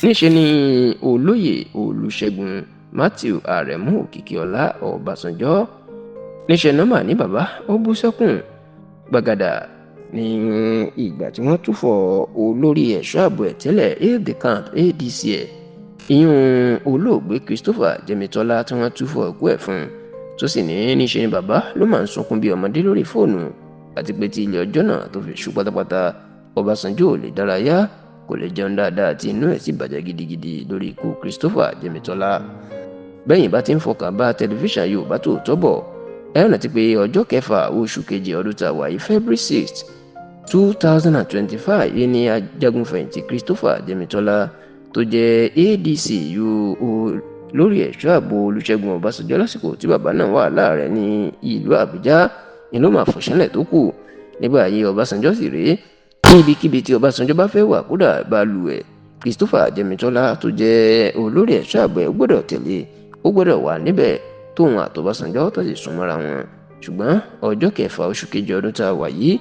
níṣe ni olóyè Olúṣẹ́gun Matthew Àrẹ̀mú Òkìkíọlá Ọbásanjọ́ níṣe nọ́mà ní bàbá ó bú sẹ́kún gbàgàdà ní ìgbà tí wọ́n túfọ̀ olórí ẹ̀ṣọ́ ààbò ẹ̀ tẹ́lẹ̀ aide-de-camp ADC ẹ̀ ìyún olóògbé Christopher Jẹ́mitọ́lá tí wọ́n túfọ̀ òkú ẹ̀ fún tó sì ní níṣe ni bàbá ló máa ń sunkún bí ọmọdé lórí fóònù àti pé tí ilé ọjọ́ náà tó fi ṣú pátápátá Ọbásanjọ́ ò lè dárayá kò lè jẹun dáadáa tí inú ẹ̀ sì bàjẹ́ gidigidi lórí ikú Christopher Jẹ́mitọ́lá. bẹ́yìn bá ti ń fọkàn bá tẹlifíṣàn Yorùbá Tòótọ́ bọ̀ ẹ rántí pé ọjọ́ kẹfà oṣù kejì ọdún tá a wà yìí February 6, 2025 yìí ni ajagunfẹ̀yìntì Christopher Jẹ́mitọ́lá tó jẹ́ ADC lórí ẹ̀ṣọ́ ààbò Olúṣẹ́gun Ọbásanjọ́ lásìkò tí bàbá náà wà láàrẹ ní ìlú Àbújá ni ló máa fọ̀ṣánlẹ̀ tó kù nígbà ayé Ọbásanjọ́ sì rèé níbikíbi tí Ọbásanjọ́ bá fẹ́ wà kódà balùwẹ̀ Christopher Jẹ́mitọ́lá tó jẹ́ olórí ẹ̀ṣọ́ ààbò ẹ̀ gbọ́dọ̀ tẹ̀lé ó gbọ́dọ̀ wà níbẹ̀ tóun àtọbásanjọ́ tó sì sún mọ́ra wọn ṣùgbọ́n ọjọ́ kẹfà oṣù kejì ọdún tá a wà yìí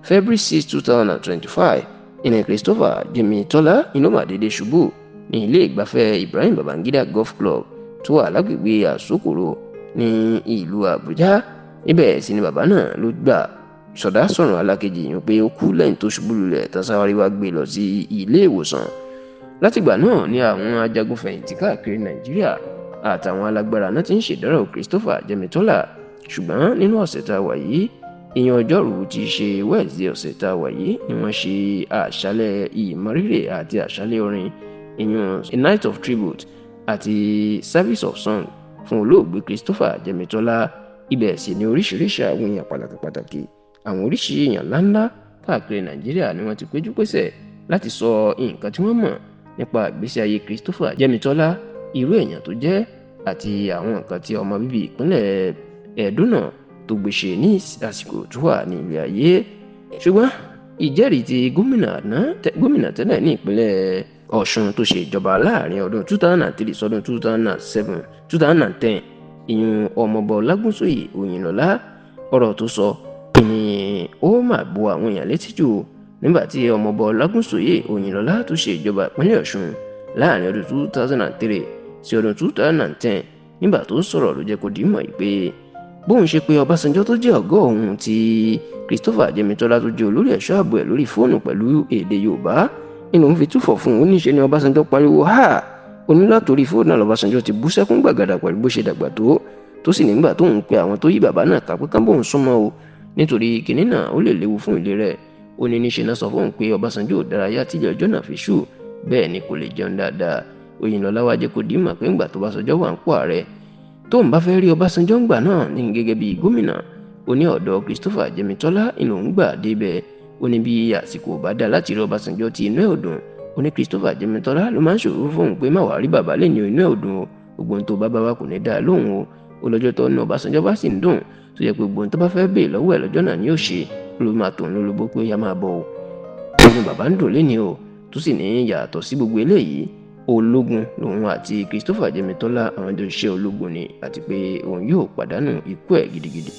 February 6, 2025 ìní Christopher Jẹ́mitọ́lá inú màdédé ṣubú ní ilé ìgbafẹ́ Ibrahim Babangida Golf Club tó wà lágbègbè Àsokòrò ní ìlú Àbújá níbẹ̀ sì ni bàbá náà ló gbà sọ̀dá sọ̀rọ̀ alákejì yìí pé ó kú lẹ́yìn tó ṣubú lulẹ̀ tán sáwárí wá gbé lọ sí ilé ìwòsàn látìgbà náà ni àwọn ajagunfẹ̀yìntì káàkiri Nàìjíríà àtàwọn alágbára náà ti ń ṣèdárò Christopher Jẹ́mitọ́lá ṣùgbọ́n nínú ọ̀sẹ̀ tá a wà yìí ìyẹn ọjọ́rú tí í ṣe Wednesday ọ̀sẹ̀ tá a wà yìí ni wọ́n ṣe àṣálẹ́ ìmọrírì àti àṣálẹ́ orin ìyẹn a night of tribute àti service of song fún olóògbé Christopher Jẹ́mitọ́lá ibẹ̀ sì ni oríṣiríṣi àwọn èèyàn pàtàkì àwọn oríṣiríṣi èèyàn ńláńlá káàkiri Nàìjíríà ni wọ́n ti péjú pésẹ̀ láti sọ nǹkan tí wọ́n mọ̀ nípa ìgbésí ayé Christopher Jẹ́mitọ́lá irú èèyàn tó jẹ́ àti àwọn nǹkan tí ọmọ bíbí ìpínlẹ̀ Ẹdó náà tó gbèsè ní àsìkò tó wà ní ilé ayé ṣùgbọ́n ìjẹ́rìí ti gómìnà tẹ́lẹ̀ ní ìpínlẹ̀ Ọ̀ṣun tó ṣe ìjọba láàrin ọdún 2003 sọdún 2010 ìyún ọmọọba Ọlágúnsóyè Òyìnlọ́lá ọ̀rọ̀ tó sọ ni ó máa bo àwọn èèyàn létí jù nígbà tí ọmọọba Ọlágúnsóyè Òyìnlọ́lá tó ṣe ìjọba ìpínlẹ̀ Ọ̀ṣun láàrin ọdún 2003 sí ọdún 2010 nígbà tó sọ̀rọ̀ ló jẹ́ kó dìímọ̀ pé bóun ṣe pé Ọbásanjọ́ tó jẹ́ ọ̀gá òun ti Christopher Jẹ́mitọ́lá tó jẹ́ olórí ẹ̀ṣọ́ ààbò ẹ̀ lórí fóònù pẹ̀lú èdè Yorùbá nínú òun fi túfọ̀ fún un níṣe ni Ọbásanjọ́ pariwo ha onílàtòrí fóònù náà lọ́básanjọ́ ti bú sẹ́kún gbàgàdà pẹ̀lú bó ṣe dàgbà tó sì nígbà tó ń pe àwọn tó yí bàbá náà ká pé ká bóun súnmọ́ o nítorí kinní náà ó lè léwu fún ilé rẹ̀ ó ní níṣe náà sọ fóun pé Ọbásanjọ́ ò dárayá tílẹ̀ ọjọ́ náà fi ṣú bẹ́ẹ̀ ni kò lè jẹun dáadáa Òyìnlọ́lá wá jẹ́ kó dìímọ̀ pé ńgbà tó Ọbásanjọ́ wà ń pò ààrẹ tóun bá fẹ́ rí Ọbásanjọ́ ńgbà náà ní gẹ́gẹ́ bí gómìnà ó ní ọ̀dọ̀ Christopher Jẹ́mitọ́lá ìlò ń gbà débẹ̀ ó ní bí àsìkò bá dá láti rí Ọbásanjọ́ tí inú ẹ̀ ò dùn ó ní Christopher Jẹ́mitọ́lá ló máa ń ṣòro fóun pé má wàá rí bàbá lè ní inú ẹ̀ ò dùn o gbogbo ohun tó bá bá wa kò ní dáa lóhùn o ó lọ́jọ́ tó ní Ọbásanjọ́ bá sì ń dùn tó yẹ pé gbogbo ohun tó bá fẹ́ bèè lọ́wọ́ ẹ̀ lọ́jọ́ náà ni yóò ṣe ló máa tòun lólobó pé ó yá máa bọ̀ o ó ní bàbá ń dùn léni o tó sì ní yàtọ̀ sí gbogbo eléyìí ológun lòun àti Christopher Jẹ́mitọ́lá àwọn jọ ṣiṣẹ́ ológun ni àti pé òun yóò pàdánù ikú ẹ̀ gidigidi.